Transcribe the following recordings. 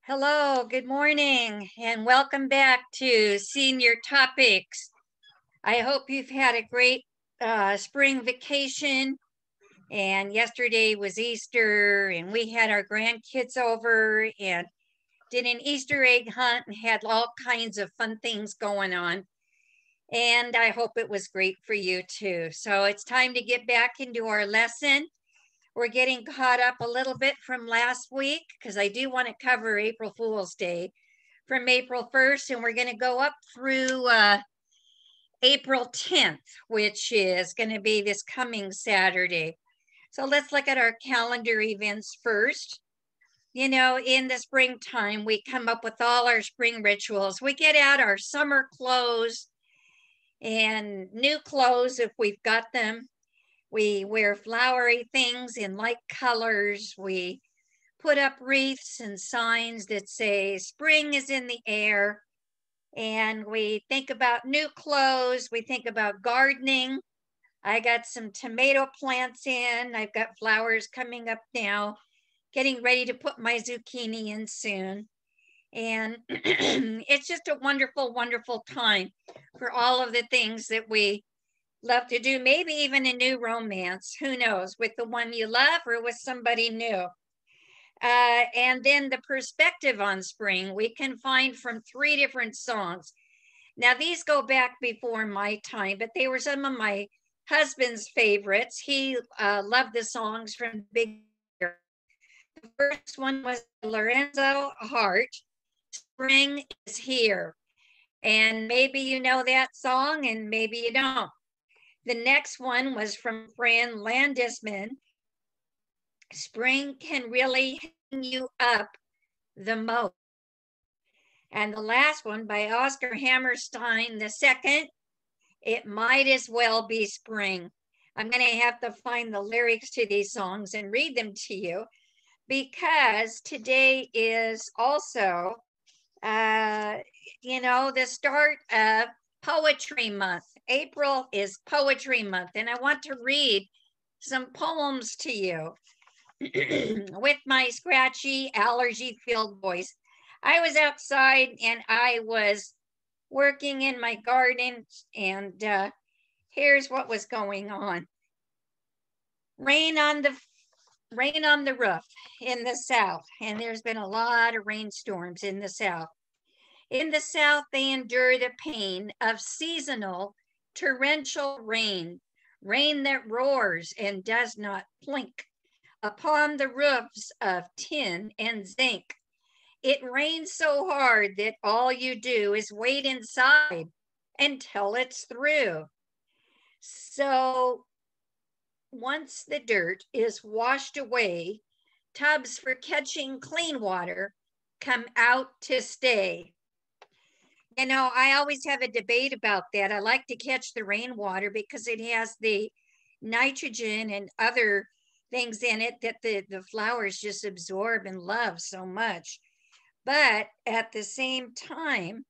Hello, good morning, and welcome back to Senior Topics. I hope you've had a great spring vacation. And yesterday was Easter, and we had our grandkids over and did an Easter egg hunt and had all kinds of fun things going on. And I hope it was great for you too. So it's time to get back into our lesson. We're getting caught up a little bit from last week because I do want to cover April Fool's Day from April 1st, and we're going to go up through April 10th, which is going to be this coming Saturday. So let's look at our calendar events first. You know, in the springtime, we come up with all our spring rituals. We get out our summer clothes and new clothes if we've got them. We wear flowery things in light colors. We put up wreaths and signs that say spring is in the air. And we think about new clothes. We think about gardening. I got some tomato plants in. I've got flowers coming up now, getting ready to put my zucchini in soon. And it's just a wonderful, wonderful time for all of the things that we love to do, maybe even a new romance, who knows, with the one you love or with somebody new. And then the perspective on spring we can find from three different songs. Now, these go back before my time, but they were some of my husband's favorites. He loved the songs from Big Bear. The first one was Lorenzo Hart, Spring is Here. And maybe you know that song and maybe you don't. The next one was from Fran Landisman, Spring Can Really Hang You Up the Most. And the last one by Oscar Hammerstein II, It Might As Well Be Spring. I'm going to have to find the lyrics to these songs and read them to you because today is also, the start of Poetry Month. April is Poetry Month, and I want to read some poems to you with my scratchy, allergy-filled voice. I was outside and I was working in my garden, and here's what was going on. Rain on the roof in the South, and there's been a lot of rainstorms in the South. In the South, they endure the pain of seasonal torrential rain, rain that roars and does not blink upon the roofs of tin and zinc. It rains so hard that all you do is wait inside until it's through. So once the dirt is washed away, tubs for catching clean water come out to stay. You know, I always have a debate about that. I like to catch the rainwater because it has the nitrogen and other things in it that the flowers just absorb and love so much. But at the same time,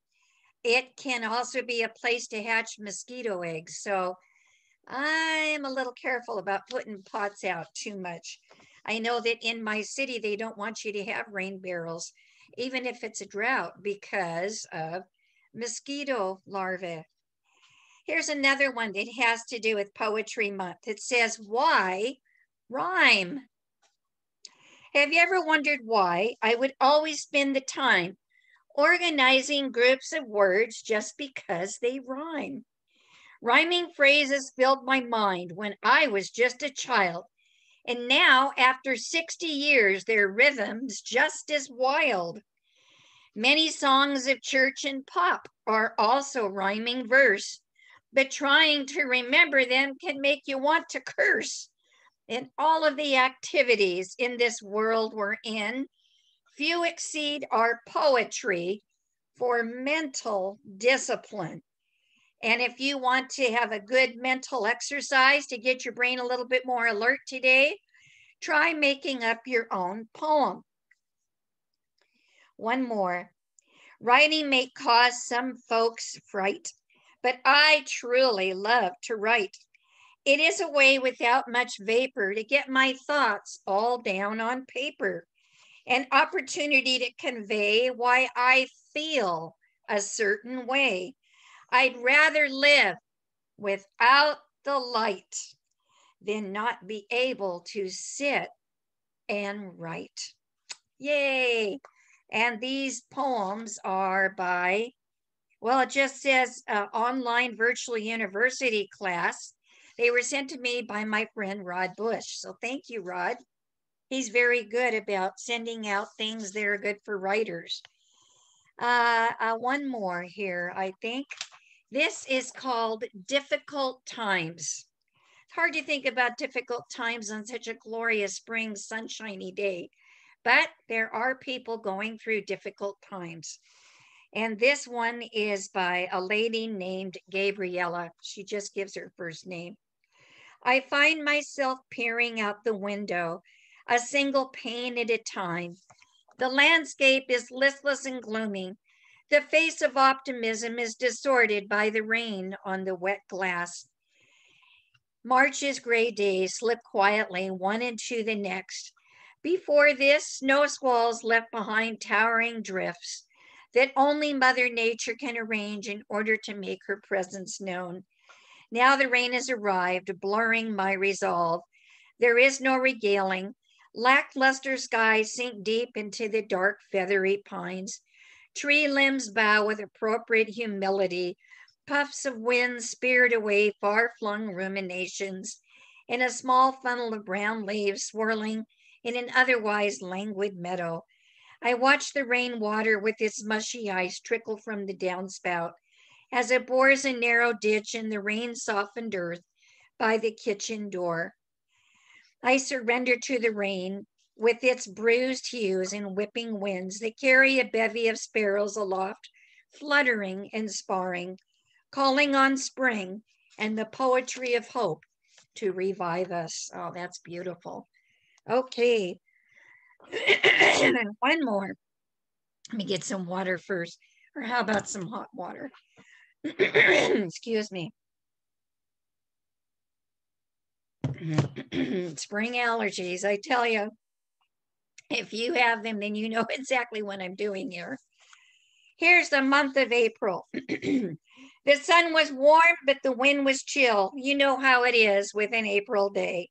it can also be a place to hatch mosquito eggs. So I'm a little careful about putting pots out too much. I know that in my city, they don't want you to have rain barrels, even if it's a drought, because of mosquito larvae. Here's another one that has to do with Poetry Month. It says, why rhyme? Have you ever wondered why I would always spend the time organizing groups of words just because they rhyme? Rhyming phrases filled my mind when I was just a child. And now, after 60 years, their rhythms just as wild. Many songs of church and pop are also rhyming verse, but trying to remember them can make you want to curse. In all of the activities in this world we're in, few exceed our poetry for mental discipline. And if you want to have a good mental exercise to get your brain a little bit more alert today, try making up your own poem. One more. Writing may cause some folks fright, but I truly love to write. It is a way without much vapor to get my thoughts all down on paper. an opportunity to convey why I feel a certain way. I'd rather live without the light than not be able to sit and write. Yay! And these poems are by, well, it just says online virtual university class. They were sent to me by my friend Rod Bush. So thank you, Rod. He's very good about sending out things that are good for writers. One more here, I think. This is called Difficult Times. It's hard to think about difficult times on such a glorious spring, sunshiny day, but there are people going through difficult times. And this one is by a lady named Gabriella. She just gives her first name. I find myself peering out the window, a single pane at a time. The landscape is listless and gloomy. The face of optimism is distorted by the rain on the wet glass. March's gray days slip quietly one into the next. Before this, snow squalls left behind towering drifts that only Mother Nature can arrange in order to make her presence known. Now the rain has arrived, blurring my resolve. There is no regaling. Lackluster skies sink deep into the dark, feathery pines. Tree limbs bow with appropriate humility. Puffs of wind spirit away far-flung ruminations. In a small funnel of brown leaves swirling in an otherwise languid meadow. I watch the rain water with its mushy ice trickle from the downspout as it bores a narrow ditch in the rain-softened earth by the kitchen door. I surrender to the rain with its bruised hues and whipping winds that carry a bevy of sparrows aloft, fluttering and sparring, calling on spring and the poetry of hope to revive us. Oh, that's beautiful. Okay. One more. Let me get some water first. Or how about some hot water? Excuse me. Spring allergies, I tell you. If you have them, then you know exactly what I'm doing here. Here's the month of April. The sun was warm, but the wind was chill. You know how it is with an April day.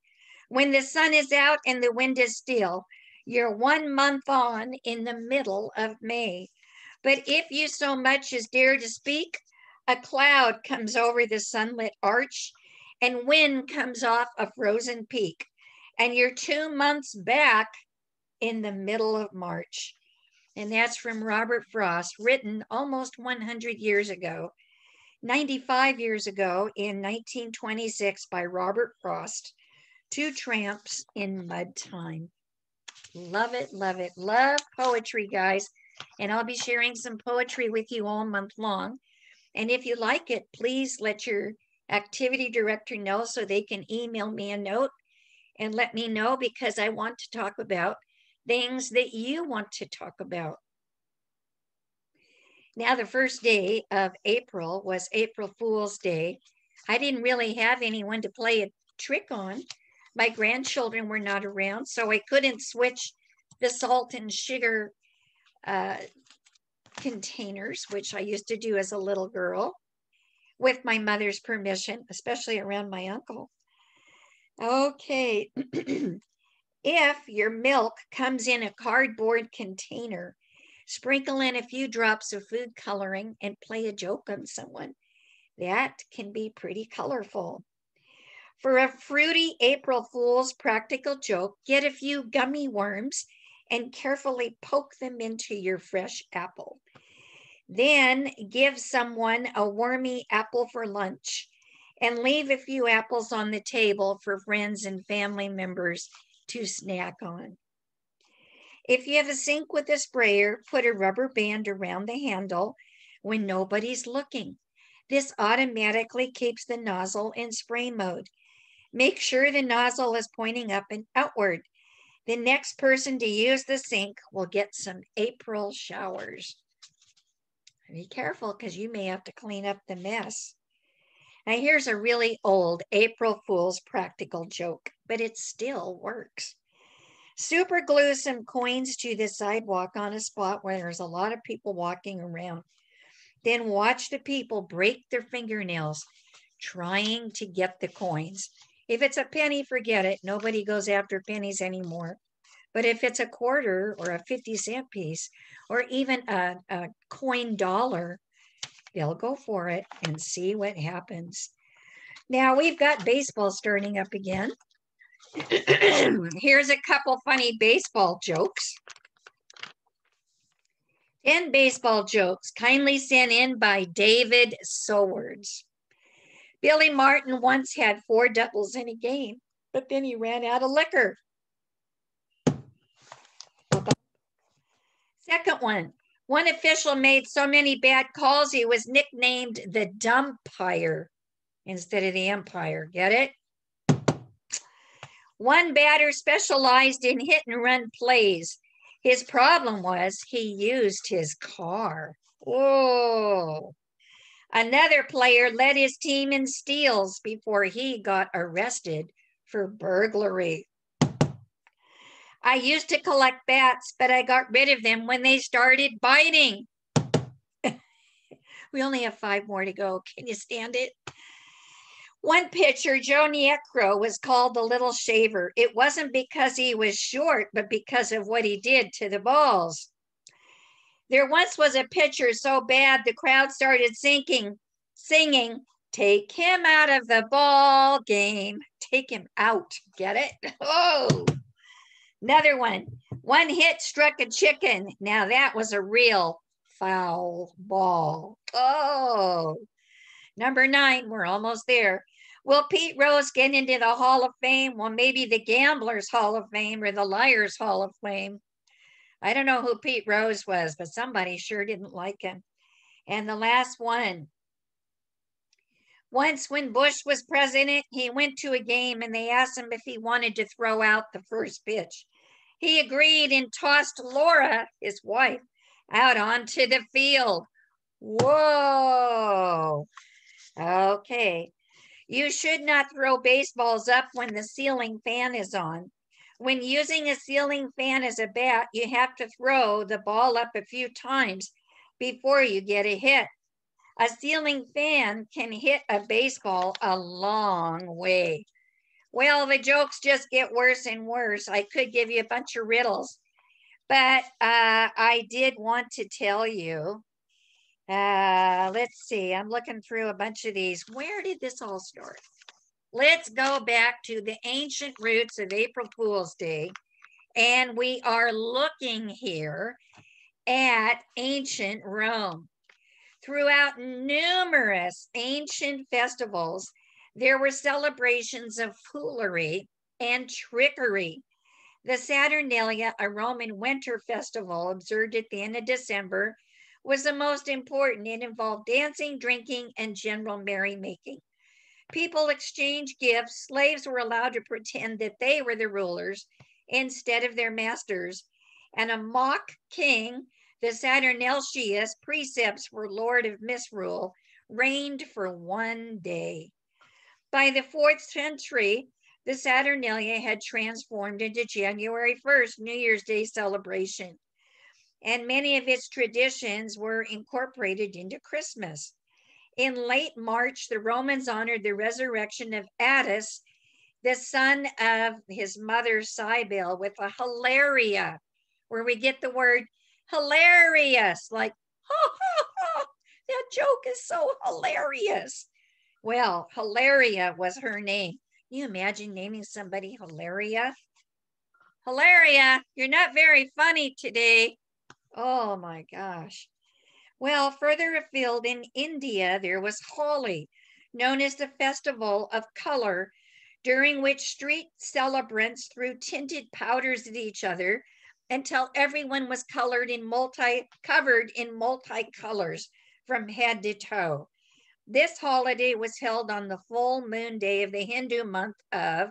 When the sun is out and the wind is still, you're 1 month on in the middle of May. But if you so much as dare to speak, a cloud comes over the sunlit arch and wind comes off a frozen peak. And you're 2 months back in the middle of March. And that's from Robert Frost, written almost 100 years ago, 95 years ago in 1926 by Robert Frost, Two Tramps in Mud Time. Love it, love it. Love poetry, guys. And I'll be sharing some poetry with you all month long. And if you like it, please let your activity director know so they can email me a note and let me know, because I want to talk about things that you want to talk about. Now, the first day of April was April Fool's Day. I didn't really have anyone to play a trick on. My grandchildren were not around, so I couldn't switch the salt and sugar containers, which I used to do as a little girl, with my mother's permission, especially around my uncle. Okay. If your milk comes in a cardboard container, sprinkle in a few drops of food coloring and play a joke on someone. That can be pretty colorful. For a fruity April Fool's practical joke, get a few gummy worms and carefully poke them into your fresh apple. Then give someone a wormy apple for lunch and leave a few apples on the table for friends and family members to snack on. If you have a sink with a sprayer, put a rubber band around the handle when nobody's looking. This automatically keeps the nozzle in spray mode. Make sure the nozzle is pointing up and outward. The next person to use the sink will get some April showers. Be careful, because you may have to clean up the mess. Now here's a really old April Fool's practical joke, but it still works. Super glue some coins to the sidewalk on a spot where there's a lot of people walking around. Then watch the people break their fingernails trying to get the coins. If it's a penny, forget it. Nobody goes after pennies anymore. But if it's a quarter or a 50-cent piece or even a coin dollar, they'll go for it and see what happens. Now we've got baseball starting up again. Here's a couple funny baseball jokes. 10 baseball jokes kindly sent in by David Sowards. Billy Martin once had 4 doubles in a game, but then he ran out of liquor. Second one. One official made so many bad calls he was nicknamed the Dumpire instead of the Empire. Get it? One batter specialized in hit and run plays. His problem was he used his car. Whoa. Another player led his team in steals before he got arrested for burglary. I used to collect bats, but I got rid of them when they started biting. We only have 5 more to go. Can you stand it? One pitcher, Joe Niekro, was called the Little Shaver. It wasn't because he was short, but because of what he did to the balls. There once was a pitcher so bad the crowd started singing, "Take him out of the ball game." Take him out. Get it? Oh. Another one. One hit struck a chicken. Now that was a real foul ball. Oh. Number 9, we're almost there. Will Pete Rose get into the Hall of Fame? Well, maybe the Gamblers Hall of Fame or the Liars Hall of Fame. I don't know who Pete Rose was, but somebody sure didn't like him. And the last one. Once when Bush was president, he went to a game and they asked him if he wanted to throw out the first pitch. He agreed and tossed Laura, his wife, out onto the field. Whoa. Okay. You should not throw baseballs up when the ceiling fan is on. When using a ceiling fan as a bat, you have to throw the ball up a few times before you get a hit. A ceiling fan can hit a baseball a long way. Well, the jokes just get worse and worse. I could give you a bunch of riddles, but I did want to tell you. Let's see, I'm looking through a bunch of these. Where did this all start? Let's go back to the ancient roots of April Fool's Day. And we are looking here at ancient Rome. Throughout numerous ancient festivals, there were celebrations of foolery and trickery. The Saturnalia, a Roman winter festival observed at the end of December, was the most important. It involved dancing, drinking, and general merrymaking. People exchanged gifts. Slaves were allowed to pretend that they were the rulers instead of their masters. And a mock king, the Saturnalius, precepts for lord of misrule, reigned for 1 day. By the 4th century, the Saturnalia had transformed into January 1st, New Year's Day celebration. And many of its traditions were incorporated into Christmas. In late March, the Romans honored the resurrection of Attis, the son of his mother Cybele, with a hilaria, where we get the word hilarious, like, that joke is so hilarious. Well, Hilaria was her name. Can you imagine naming somebody Hilaria? Hilaria, you're not very funny today. Oh my gosh. Well, further afield in India, there was Holi, known as the Festival of Color, during which street celebrants threw tinted powders at each other until everyone was covered in multicolors from head to toe. This holiday was held on the full moon day of the Hindu month of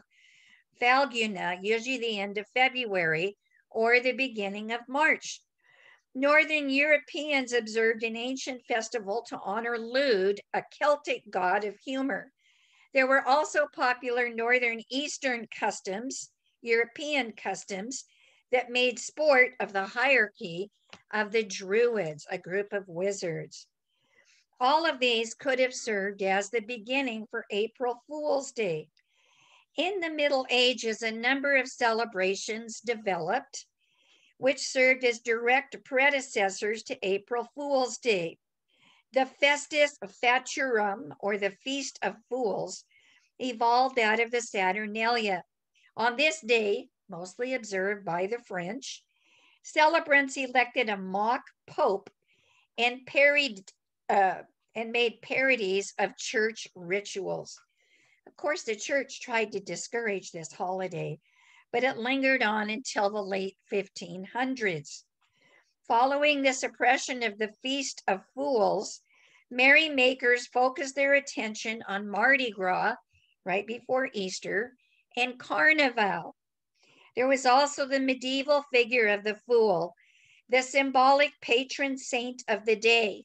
Phalguna, usually the end of February or the beginning of March. Northern Europeans observed an ancient festival to honor Lude, a Celtic god of humor. There were also popular Northern Eastern customs, European customs, that made sport of the hierarchy of the Druids, a group of wizards. All of these could have served as the beginning for April Fool's Day. In the Middle Ages, a number of celebrations developed, which served as direct predecessors to April Fool's Day. The Festus Faturum, or the Feast of Fools, evolved out of the Saturnalia. On this day, mostly observed by the French, celebrants elected a mock pope and made parodies of church rituals. Of course, the church tried to discourage this holiday, but it lingered on until the late 1500s. Following the suppression of the Feast of Fools, merrymakers focused their attention on Mardi Gras, right before Easter, and Carnival. There was also the medieval figure of the fool, the symbolic patron saint of the day.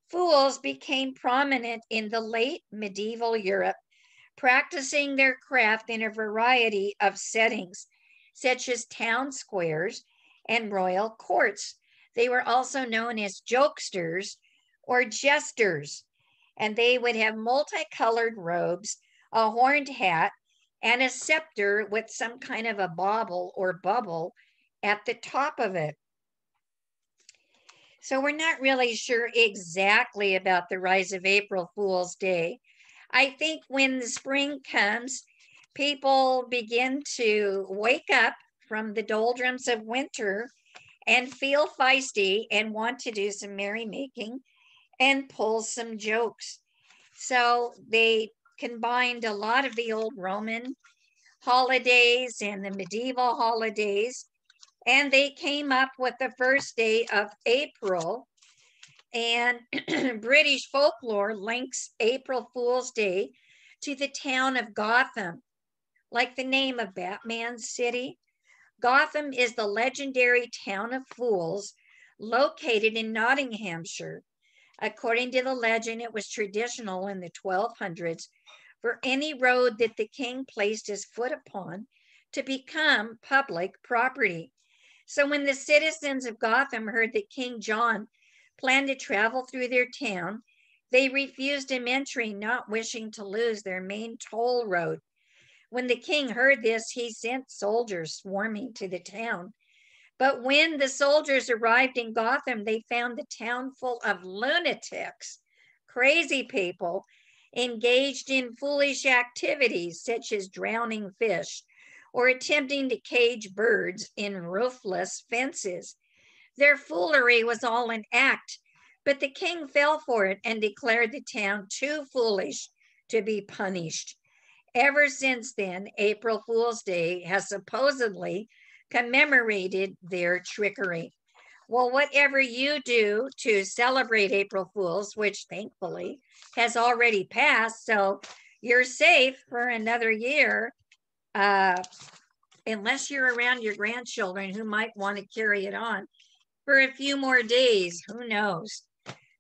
Fools became prominent in the late medieval Europe, practicing their craft in a variety of settings, such as town squares and royal courts. They were also known as jokesters or jesters, and they would have multicolored robes, a horned hat, and a scepter with some kind of a bauble or bubble at the top of it. So we're not really sure exactly about the rise of April Fool's Day. I think when the spring comes, people begin to wake up from the doldrums of winter and feel feisty and want to do some merrymaking and pull some jokes. So they combined a lot of the old Roman holidays and the medieval holidays, and they came up with the first day of April. And British folklore links April Fool's Day to the town of Gotham, like the name of Batman's city. Gotham is the legendary town of fools located in Nottinghamshire. According to the legend, it was traditional in the 1200s for any road that the king placed his foot upon to become public property. So when the citizens of Gotham heard that King John planned to travel through their town, they refused him entry, not wishing to lose their main toll road. When the king heard this, he sent soldiers swarming to the town. But when the soldiers arrived in Gotham, they found the town full of lunatics, crazy people, engaged in foolish activities such as drowning fish or attempting to cage birds in roofless fences. Their foolery was all an act, but the king fell for it and declared the town too foolish to be punished. Ever since then, April Fool's Day has supposedly commemorated their trickery. Well, whatever you do to celebrate April Fools, which thankfully has already passed, so you're safe for another year, unless you're around your grandchildren who might want to carry it on for a few more days, who knows?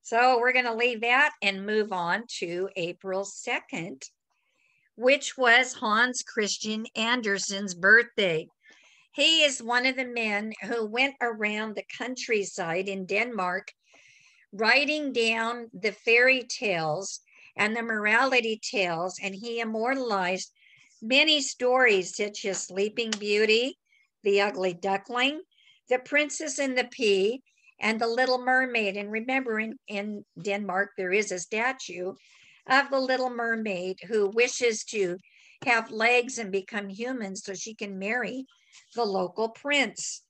So we're going to leave that and move on to April 2nd, which was Hans Christian Andersen's birthday. He is one of the men who went around the countryside in Denmark writing down the fairy tales and the morality tales, and he immortalized many stories such as Sleeping Beauty, The Ugly Duckling, The Princess and the Pea, and The Little Mermaid. And remember, in Denmark, there is a statue of the Little Mermaid who wishes to have legs and become human so she can marry the local prince.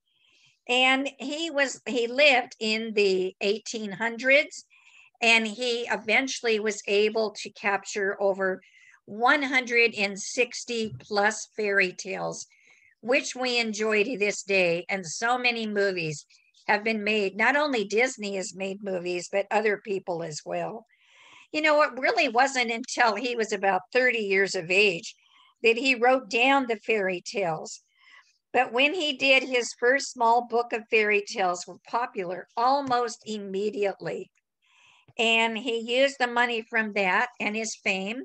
And he lived in the 1800s, and he eventually was able to capture over 160 plus fairy tales, which we enjoy to this day. And so many movies have been made. Not only Disney has made movies, but other people as well. You know, it really wasn't until he was about 30 years of age that he wrote down the fairy tales. But when he did, his first small book of fairy tales were popular almost immediately. And he used the money from that and his fame,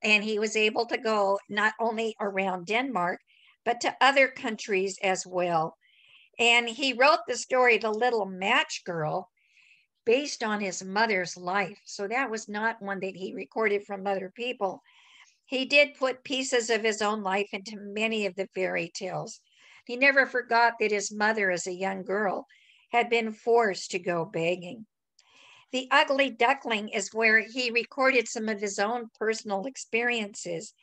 and he was able to go not only around Denmark, but to other countries as well. And he wrote the story, The Little Match Girl, based on his mother's life. So that was not one that he recorded from other people. He did put pieces of his own life into many of the fairy tales. He never forgot that his mother, as a young girl, had been forced to go begging. The Ugly Duckling is where he recorded some of his own personal experiences.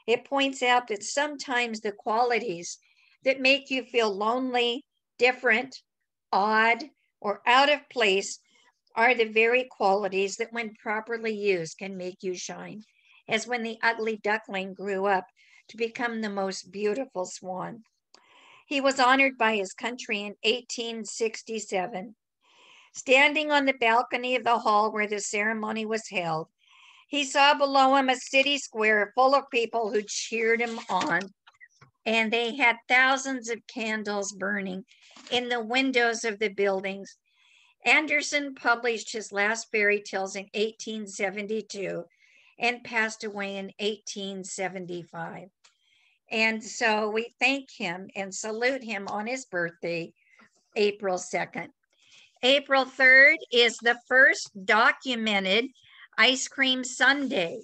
It points out that sometimes the qualities that make you feel lonely, different, odd, or out of place are the very qualities that, when properly used, can make you shine, as when the ugly duckling grew up to become the most beautiful swan. He was honored by his country in 1867. Standing on the balcony of the hall where the ceremony was held, he saw below him a city square full of people who cheered him on, and they had thousands of candles burning in the windows of the buildings. Andersen published his last fairy tales in 1872 and passed away in 1875. And so we thank him and salute him on his birthday, April 2nd. April 3rd is the first documented ice cream sundae,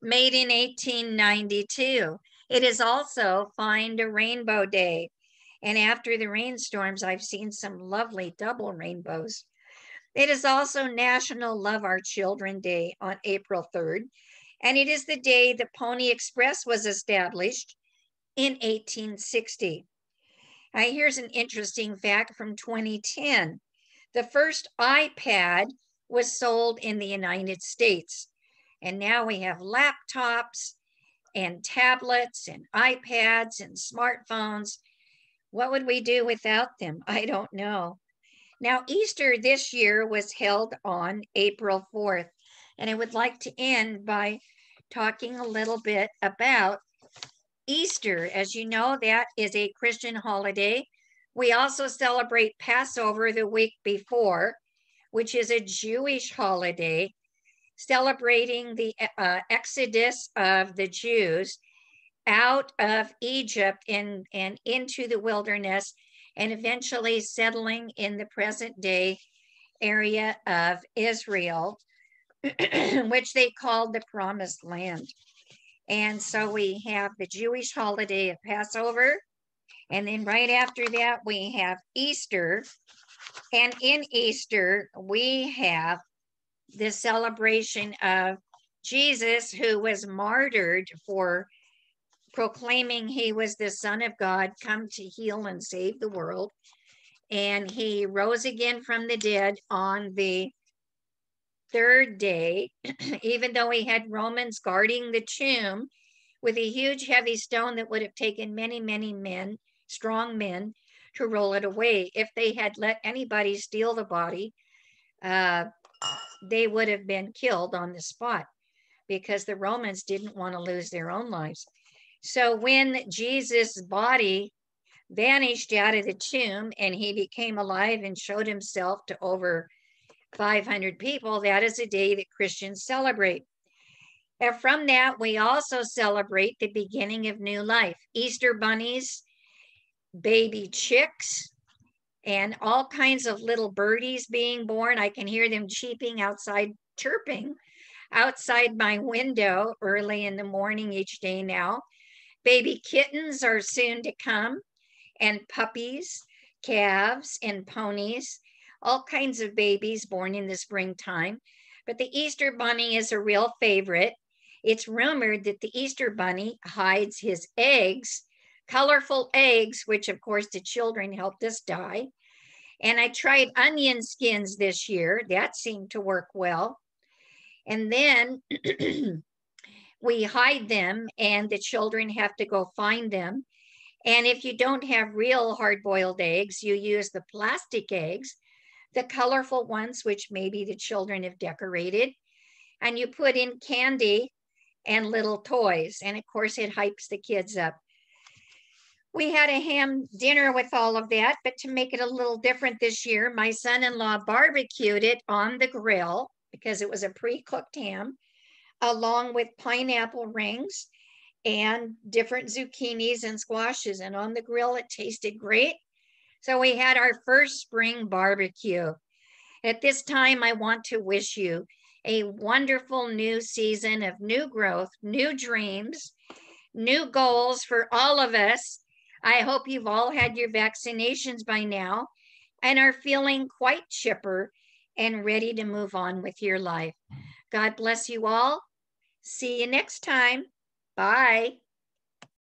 made in 1892. It is also Find a Rainbow Day. And after the rainstorms, I've seen some lovely double rainbows. It is also National Love Our Children Day on April 3rd, and it is the day the Pony Express was established in 1860. Here's an interesting fact from 2010. The first iPad was sold in the United States, and now we have laptops and tablets and iPads and smartphones. What would we do without them? I don't know. Now, Easter this year was held on April 4th, and I would like to end by talking a little bit about Easter. As you know, that is a Christian holiday. We also celebrate Passover the week before, which is a Jewish holiday, celebrating the exodus of the Jews out of Egypt and into the wilderness, and eventually settling in the present day area of Israel, which they called the Promised Land. And so we have the Jewish holiday of Passover, and then right after that we have Easter. And in Easter we have the celebration of Jesus, who was martyred for proclaiming he was the Son of God, come to heal and save the world. And he rose again from the dead on the third day, even though he had Romans guarding the tomb with a huge heavy stone that would have taken many, many men, strong men, to roll it away. If they had let anybody steal the body, they would have been killed on the spot, because the Romans didn't want to lose their own lives. So when Jesus' body vanished out of the tomb and he became alive and showed himself to over 500 people, that is a day that Christians celebrate. And from that, we also celebrate the beginning of new life. Easter bunnies, baby chicks, and all kinds of little birdies being born. I can hear them chirping outside my window early in the morning each day now. Baby kittens are soon to come, and puppies, calves, and ponies, all kinds of babies born in the springtime. But the Easter bunny is a real favorite. It's rumored that the Easter bunny hides his eggs, colorful eggs, which of course the children helped us dye. And I tried onion skins this year. That seemed to work well. And then we hide them, and the children have to go find them. And if you don't have real hard-boiled eggs, you use the plastic eggs, the colorful ones, which maybe the children have decorated, and you put in candy and little toys. And of course, it hypes the kids up. We had a ham dinner with all of that, but to make it a little different this year, my son-in-law barbecued it on the grill because it was a pre-cooked ham, along with pineapple rings and different zucchinis and squashes. And on the grill, it tasted great. So we had our first spring barbecue. At this time, I want to wish you a wonderful new season of new growth, new dreams, new goals for all of us. I hope you've all had your vaccinations by now and are feeling quite chipper and ready to move on with your life. God bless you all. See you next time. Bye.